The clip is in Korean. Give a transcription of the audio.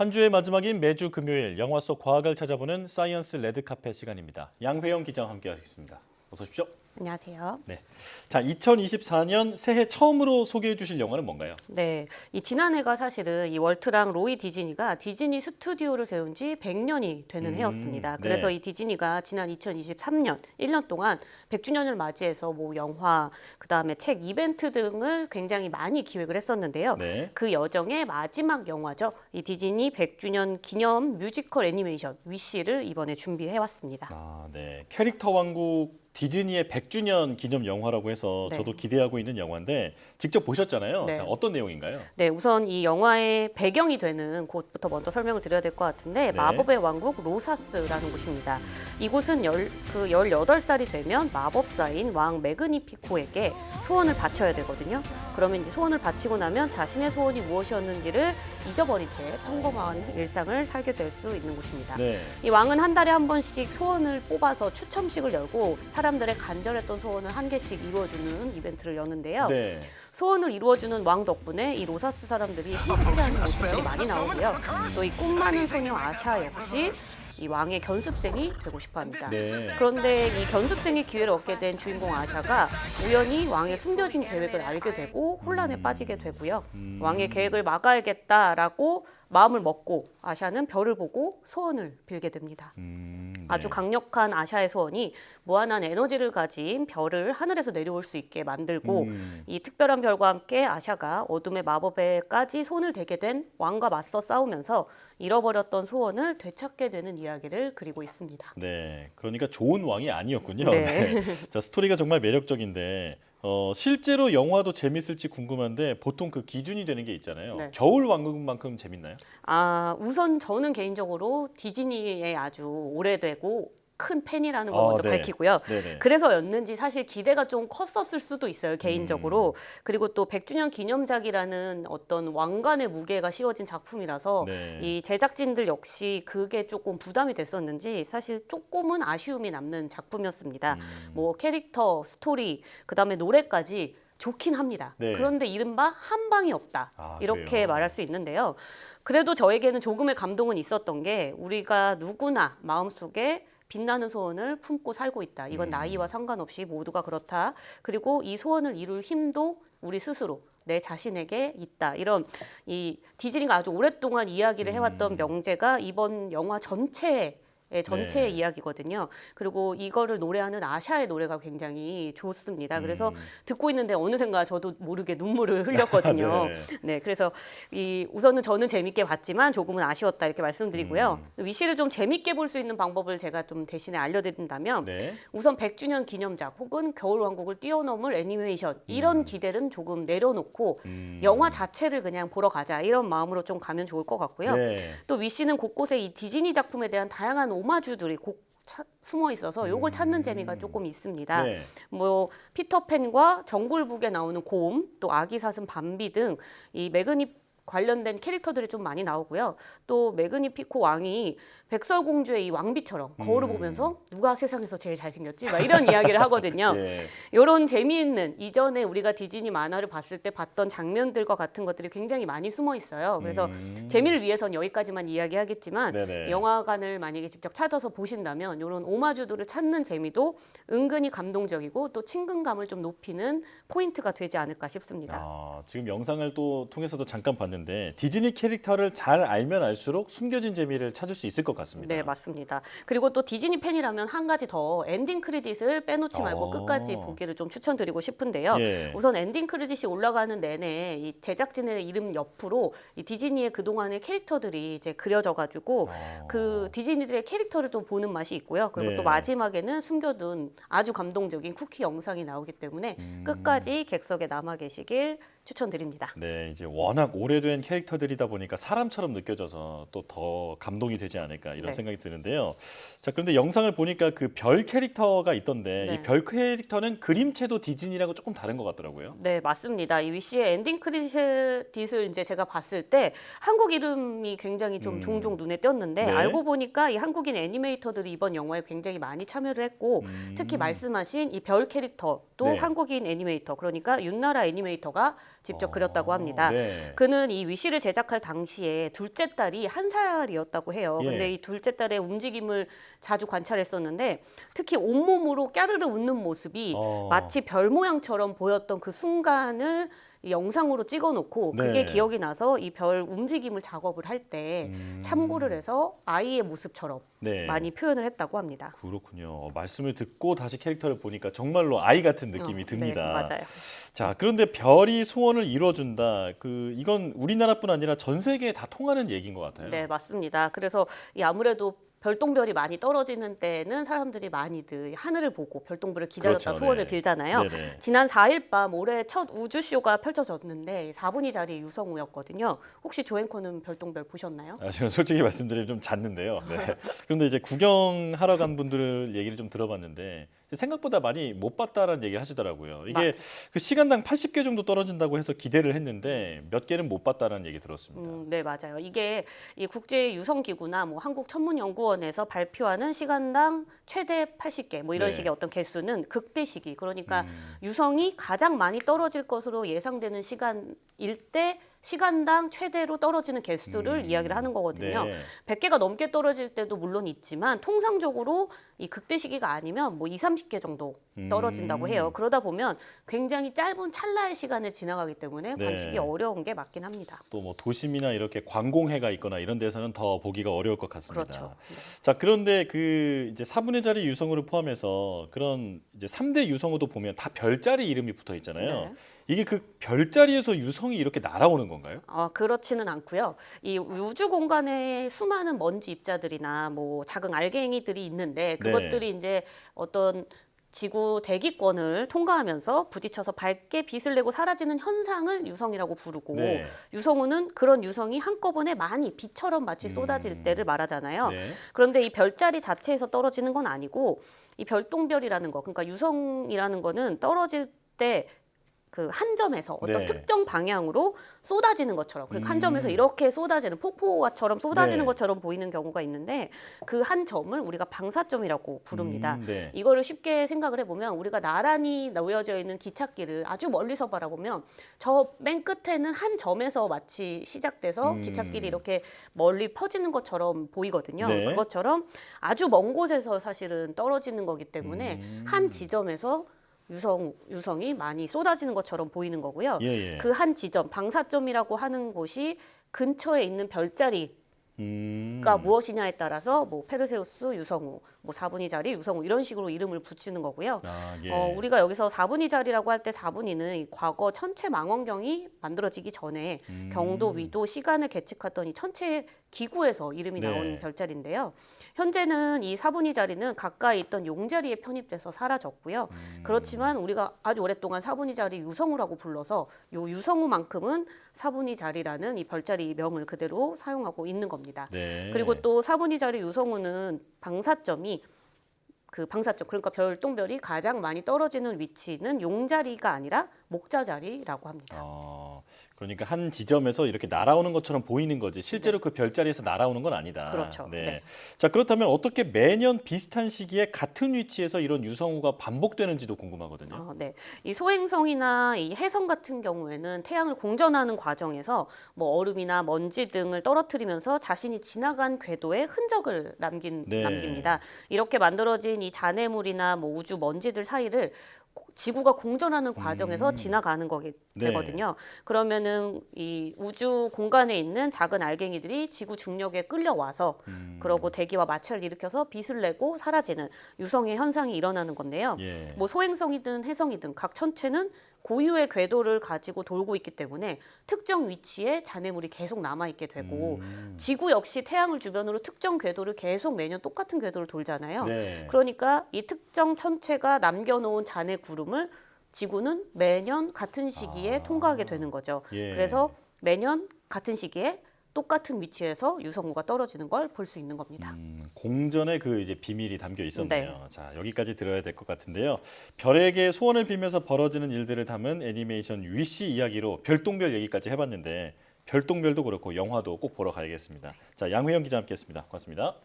한 주의 마지막인 매주 금요일 영화 속 과학을 찾아보는 사이언스 레드카펫 시간입니다. 양회영 기자와 함께하겠습니다. 어서 오십시오. 안녕하세요. 네. 자, 2024년 새해 처음으로 소개해 주실 영화는 뭔가요? 네, 이 지난해가 사실은 이 월트랑 로이 디즈니가 디즈니 스튜디오를 세운 지 100년이 되는 해였습니다. 그래서 네. 이 디즈니가 지난 2023년 1년 동안 100주년을 맞이해서 뭐 영화, 그다음에 책 이벤트 등을 굉장히 많이 기획을 했었는데요. 네. 그 여정의 마지막 영화죠. 이 디즈니 100주년 기념 뮤지컬 애니메이션 위시를 이번에 준비해 왔습니다. 아, 네. 캐릭터 왕국 디즈니의 100주년 기념 영화라고 해서 네. 저도 기대하고 있는 영화인데 직접 보셨잖아요. 네. 자, 어떤 내용인가요? 네, 우선 이 영화의 배경이 되는 곳부터 먼저 설명을 드려야 될 것 같은데 네. 마법의 왕국 로사스라는 곳입니다. 이곳은 18살이 되면 마법사인 왕 매그니피코에게 소원을 바쳐야 되거든요. 그러면 이제 소원을 바치고 나면 자신의 소원이 무엇이었는지를 잊어버린 채 평범한 일상을 살게 될 수 있는 곳입니다. 네. 이 왕은 한 달에 한 번씩 소원을 뽑아서 추첨식을 열고 사람들의 간절했던 소원을 한 개씩 이루어주는 이벤트를 여는데요. 네. 소원을 이루어주는 왕 덕분에 이 로사스 사람들이 행복해하는 모습들이 많이 나오고요. 또 이 꿈 많은 소녀 아샤 역시 이 왕의 견습생이 되고 싶어합니다. 네. 그런데 이 견습생의 기회를 얻게 된 주인공 아샤가 우연히 왕의 숨겨진 계획을 알게 되고 혼란에 빠지게 되고요. 왕의 계획을 막아야겠다라고 마음을 먹고 아샤는 별을 보고 소원을 빌게 됩니다. 네. 아주 강력한 아샤의 소원이 무한한 에너지를 가진 별을 하늘에서 내려올 수 있게 만들고 이 특별한 별과 함께 아샤가 어둠의 마법에까지 손을 대게 된 왕과 맞서 싸우면서 잃어버렸던 소원을 되찾게 되는 이야기를 그리고 있습니다. 네. 그러니까 좋은 왕이 아니었군요. 네. 네. 자, 스토리가 정말 매력적인데 실제로 영화도 재밌을지 궁금한데 보통 그 기준이 되는 게 있잖아요. 네. 겨울 왕국만큼 재밌나요? 우선 저는 개인적으로 디즈니의 아주 오래되고 큰 팬이라는 걸 먼저 네. 밝히고요. 네네. 그래서였는지 사실 기대가 좀 컸었을 수도 있어요, 개인적으로. 그리고 또 100주년 기념작이라는 어떤 왕관의 무게가 씌워진 작품이라서 네. 이 제작진들 역시 그게 조금 부담이 됐었는지 사실 조금은 아쉬움이 남는 작품이었습니다. 뭐 캐릭터, 스토리, 그다음에 노래까지 좋긴 합니다. 네. 그런데 이른바 한 방이 없다. 이렇게 그래요? 말할 수 있는데요. 그래도 저에게는 조금의 감동은 있었던 게 우리가 누구나 마음속에 빛나는 소원을 품고 살고 있다. 이건 나이와 상관없이 모두가 그렇다. 그리고 이 소원을 이룰 힘도 우리 스스로 내 자신에게 있다. 이런 이 디즈니가 아주 오랫동안 이야기를 해왔던 명제가 이번 영화 전체의 네. 이야기거든요. 그리고 이거를 노래하는 아샤의 노래가 굉장히 좋습니다. 그래서 듣고 있는데 어느샌가 저도 모르게 눈물을 흘렸거든요. 네. 네, 그래서 우선은 저는 재밌게 봤지만 조금은 아쉬웠다 이렇게 말씀드리고요. 위시를 좀 재밌게 볼 수 있는 방법을 제가 좀 대신에 알려드린다면 네. 우선 100주년 기념작 혹은 겨울왕국을 뛰어넘을 애니메이션 이런 기대는 조금 내려놓고 영화 자체를 그냥 보러 가자 이런 마음으로 좀 가면 좋을 것 같고요. 네. 또 위시는 곳곳에 이 디즈니 작품에 대한 다양한 오마주들이 숨어 있어서 요걸 찾는 재미가 조금 있습니다. 네. 뭐 피터팬과 정글북에 나오는 곰, 또 아기 사슴 밤비 등 이 매그니 관련된 캐릭터들이 좀 많이 나오고요. 또 매그니피코 왕이 백설공주의 이 왕비처럼 거울을 보면서 누가 세상에서 제일 잘생겼지? 막 이런 이야기를 하거든요. 네. 이런 재미있는 이전에 우리가 디즈니 만화를 봤을 때 봤던 장면들과 같은 것들이 굉장히 많이 숨어 있어요. 그래서 재미를 위해선 여기까지만 이야기하겠지만 네네. 영화관을 만약에 직접 찾아서 보신다면 이런 오마주들을 찾는 재미도 은근히 감동적이고 또 친근감을 좀 높이는 포인트가 되지 않을까 싶습니다. 지금 영상을 또 통해서도 잠깐 봤는데 디즈니 캐릭터를 잘 알면 알수록 숨겨진 재미를 찾을 수 있을 것 같습니다. 네, 맞습니다. 그리고 또 디즈니 팬이라면 한 가지 더 엔딩 크레딧을 빼놓지 말고 끝까지 보기를 좀 추천드리고 싶은데요. 예. 우선 엔딩 크레딧이 올라가는 내내 이 제작진의 이름 옆으로 이 디즈니의 그동안의 캐릭터들이 이제 그려져가지고 그 디즈니들의 캐릭터를 또 보는 맛이 있고요. 그리고 네. 또 마지막에는 숨겨둔 아주 감동적인 쿠키 영상이 나오기 때문에 끝까지 객석에 남아 계시길 추천드립니다. 네, 이제 워낙 오래된 캐릭터들이다 보니까 사람처럼 느껴져서 또 더 감동이 되지 않을까 이런 네. 생각이 드는데요. 자, 그런데 영상을 보니까 그 별 캐릭터가 있던데 네. 이 별 캐릭터는 그림체도 디즈니랑은 조금 다른 것 같더라고요. 네, 맞습니다. 이 위시의 엔딩 크레딧을 이제 제가 봤을 때 한국 이름이 굉장히 좀 종종 눈에 띄었는데 네. 알고 보니까 이 한국인 애니메이터들이 이번 영화에 굉장히 많이 참여를 했고 특히 말씀하신 이 별 캐릭터도 네. 한국인 애니메이터 그러니까 윤나라 애니메이터가 직접 그렸다고 합니다. 네. 그는 이 위시를 제작할 당시에 둘째 딸이 1살이었다고 해요. 예. 근데 이 둘째 딸의 움직임을 자주 관찰했었는데 특히 온몸으로 까르르 웃는 모습이 마치 별 모양처럼 보였던 그 순간을 이 영상으로 찍어놓고 그게 네. 기억이 나서 이 별 움직임을 작업을 할 때 참고를 해서 아이의 모습처럼 네. 많이 표현을 했다고 합니다. 그렇군요. 말씀을 듣고 다시 캐릭터를 보니까 정말로 아이 같은 느낌이 듭니다. 네, 맞아요. 자, 그런데 별이 소원을 이뤄준다. 이건 우리나라뿐 아니라 전 세계에 다 통하는 얘기인 것 같아요. 네, 맞습니다. 그래서 이 아무래도 별똥별이 많이 떨어지는 때는 사람들이 많이들 하늘을 보고 별똥별을 기다렸다 그렇죠, 소원을 네. 빌잖아요. 네네. 지난 4일 밤 올해 첫 우주쇼가 펼쳐졌는데 4분의 자리 유성우였거든요. 혹시 조앵커는 별똥별 보셨나요? 저는 솔직히 말씀드리면 좀 잤는데요. 네. 그런데 이제 구경하러 간 분들 얘기를 좀 들어봤는데 생각보다 많이 못 봤다라는 얘기를 하시더라고요. 이게 그 시간당 80개 정도 떨어진다고 해서 기대를 했는데 몇 개는 못 봤다라는 얘기 들었습니다. 네, 맞아요. 이게 이 국제 유성 기구나 뭐 한국 천문 연구원에서 발표하는 시간당 최대 80개 뭐 이런 네. 식의 어떤 개수는 극대 시기. 그러니까 유성이 가장 많이 떨어질 것으로 예상되는 시간일 때 시간당 최대로 떨어지는 개수를 이야기를 하는 거거든요. 네. 100개가 넘게 떨어질 때도 물론 있지만 통상적으로 이 극대 시기가 아니면 뭐 2, 30개 정도 떨어진다고 해요. 그러다 보면 굉장히 짧은 찰나의 시간을 지나가기 때문에 네. 관측이 어려운 게 맞긴 합니다. 또 뭐 도심이나 이렇게 관공해가 있거나 이런 데서는 더 보기가 어려울 것 같습니다. 그렇죠. 자, 그런데 그 이제 4분의 자리 유성우를 포함해서 그런 이제 3대 유성우도 보면 다 별자리 이름이 붙어 있잖아요. 네. 이게 그 별자리에서 유성이 이렇게 날아오는 건가요? 그렇지는 않고요. 이 우주 공간에 수많은 먼지 입자들이나 뭐 작은 알갱이들이 있는데 그것들이 이제 어떤 지구 대기권을 통과하면서 부딪혀서 밝게 빛을 내고 사라지는 현상을 유성이라고 부르고 네. 유성우는 그런 유성이 한꺼번에 많이 비처럼 마치 쏟아질 때를 말하잖아요. 네. 그런데 이 별자리 자체에서 떨어지는 건 아니고 이 별똥별이라는 거, 그러니까 유성이라는 거는 떨어질 때 그 한 점에서 어떤 네. 특정 방향으로 쏟아지는 것처럼, 그리고 한 점에서 이렇게 쏟아지는 폭포처럼 쏟아지는 네. 것처럼 보이는 경우가 있는데 그 한 점을 우리가 방사점이라고 부릅니다. 네. 이거를 쉽게 생각을 해보면 우리가 나란히 놓여져 있는 기찻길을 아주 멀리서 바라보면 저 맨 끝에는 한 점에서 마치 시작돼서 기찻길이 이렇게 멀리 퍼지는 것처럼 보이거든요. 네. 그것처럼 아주 먼 곳에서 사실은 떨어지는 거기 때문에 한 지점에서 유성이 많이 쏟아지는 것처럼 보이는 거고요. 예, 예. 그 한 지점, 방사점이라고 하는 곳이 근처에 있는 별자리 가 무엇이냐에 따라서 뭐 페르세우스 유성우, 뭐 4분의 자리 유성우 이런 식으로 이름을 붙이는 거고요. 아, 예. 우리가 여기서 4분의 자리라고 할 때 4분위는 이 과거 천체 망원경이 만들어지기 전에 경도, 위도, 시간을 계측하던 이 천체 기구에서 이름이 네. 나온 별자리인데요. 현재는 이 4분의 자리는 가까이 있던 용자리에 편입돼서 사라졌고요. 그렇지만 우리가 아주 오랫동안 4분의 자리 유성우라고 불러서 요 유성우만큼은 4분의 자리라는 이 별자리 명을 그대로 사용하고 있는 겁니다. 네. 그리고 또 4분의 자리 유성우는 방사점이 그 방사점, 그러니까 별똥별이 가장 많이 떨어지는 위치는 용자리가 아니라 목자자리라고 합니다. 그러니까 한 지점에서 이렇게 날아오는 것처럼 보이는 거지 실제로 그 별자리에서 날아오는 건 아니다. 그렇죠. 네. 네. 자, 그렇다면 어떻게 매년 비슷한 시기에 같은 위치에서 이런 유성우가 반복되는지도 궁금하거든요. 네. 이 소행성이나 이 해성 같은 경우에는 태양을 공전하는 과정에서 뭐 얼음이나 먼지 등을 떨어뜨리면서 자신이 지나간 궤도에 흔적을 남깁니다. 이렇게 만들어진 이 잔해물이나 뭐 우주 먼지들 사이를 지구가 공전하는 과정에서 지나가는 거게 되거든요. 그러면은 이 우주 공간에 있는 작은 알갱이들이 지구 중력에 끌려와서 그러고 대기와 마찰을 일으켜서 빛을 내고 사라지는 유성의 현상이 일어나는 건데요. 예. 뭐 소행성이든 해성이든 각 천체는 고유의 궤도를 가지고 돌고 있기 때문에 특정 위치에 잔해물이 계속 남아있게 되고 지구 역시 태양을 주변으로 특정 궤도를 계속 매년 똑같은 궤도를 돌잖아요. 네. 그러니까 이 특정 천체가 남겨놓은 잔해 구름을 지구는 매년 같은 시기에 통과하게 되는 거죠. 예. 그래서 매년 같은 시기에 똑같은 위치에서 유성우가 떨어지는 걸 볼 수 있는 겁니다. 공전의 그 이제 비밀이 담겨 있었네요. 네. 자, 여기까지 들어야 될 것 같은데요. 별에게 소원을 빌면서 벌어지는 일들을 담은 애니메이션 위시 이야기로 별똥별 얘기까지 해봤는데 별똥별도 그렇고 영화도 꼭 보러 가야겠습니다. 자, 양회영 기자 함께했습니다. 고맙습니다.